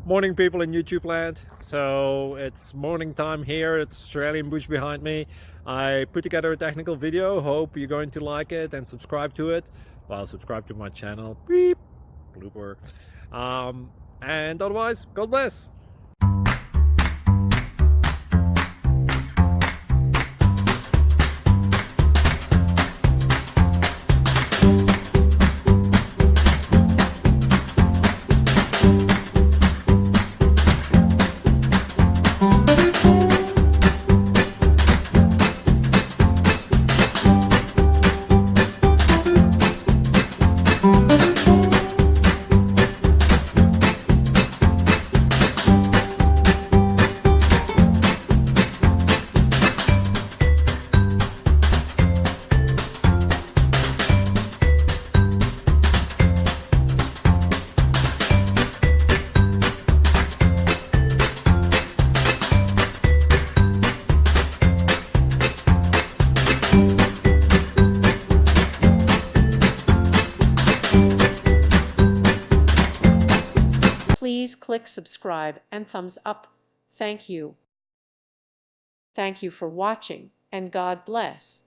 Morning, people in YouTube land. So it's morning time here. It's Australian bush behind me. I put together a technical video. Hope you're going to like it and subscribe to it. Well, subscribe to my channel. Beep. Blooper. And otherwise, God bless. Please click subscribe and thumbs up. Thank you. Thank you for watching, and God bless.